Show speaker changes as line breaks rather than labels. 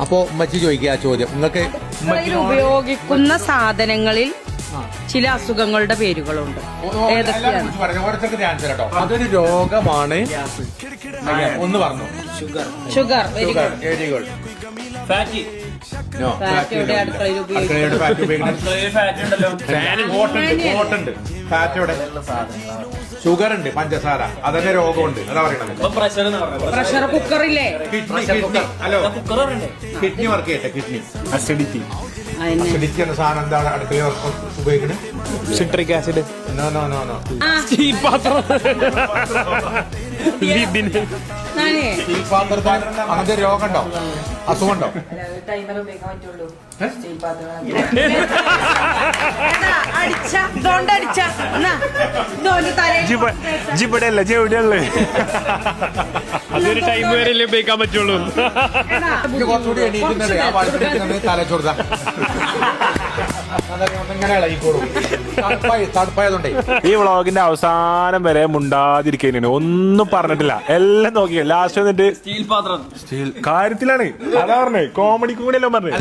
അപ്പോ ഉമ്മച്ചി ചോദിക്കുക ആ ചോദ്യം നിങ്ങൾക്ക്
ഉപയോഗിക്കുന്ന സാധനങ്ങളിൽ ചില അസുഖങ്ങളുടെ പേരുകളുണ്ട്. ഏതൊക്കെയാണ്?
അതൊരു രോഗമാണ്. ഒന്ന് പറഞ്ഞു.
ഷുഗർ. Very
good.
ഫാറ്റ്
അടുക്കളയിൽ ഉപയോഗിക്കുന്നത്.
ഷുഗർ ഉണ്ട്, പഞ്ചസാര, അതന്നെ രോഗമുണ്ട്. അതാ പറയണത്.
പ്രഷർ കുക്കറില്ലേ?
ഹലോ, കിഡ്നി വർക്ക് ചെയ്യട്ടെ. കിഡ്നി അസിഡിറ്റി എന്ന സാധനം എന്താണ് അടുക്കളയിൽ ഉപയോഗിക്കുന്നത്?
Citric acid.
No no no no.
Steel പാത്രം.
അങ്ങനത്തെ രോഗമുണ്ടോ, അസുഖമുണ്ടോ?
ജിബടല്ല ചെവിടെയല്ലേ, അതൊരു ടൈം വരെയല്ലേ ഉപയോഗിക്കാൻ പറ്റുള്ളൂ.
കുറച്ചുകൂടി എണീക്കുന്നത് ആ വഴുപ്പിടിക്കുന്നത് തലച്ചോർത്ത ഇങ്ങനെ ഇളകിക്കോളും. തണുപ്പായതുകൊണ്ടേ.
ഈ വ്ളോഗിന്റെ അവസാനം വരെ മുണ്ടാതിരിക്കുന്നതിന് ഒന്നും പറഞ്ഞിട്ടില്ല, എല്ലാം നോക്കിയ ലാസ്റ്റ് വന്നിട്ട്
സ്റ്റീൽ പാത്രം
സ്റ്റീൽ കാര്യത്തിലാണ്. അതാ പറഞ്ഞേ, കോമഡിക്കും കൂടി എല്ലാം പറഞ്ഞേ.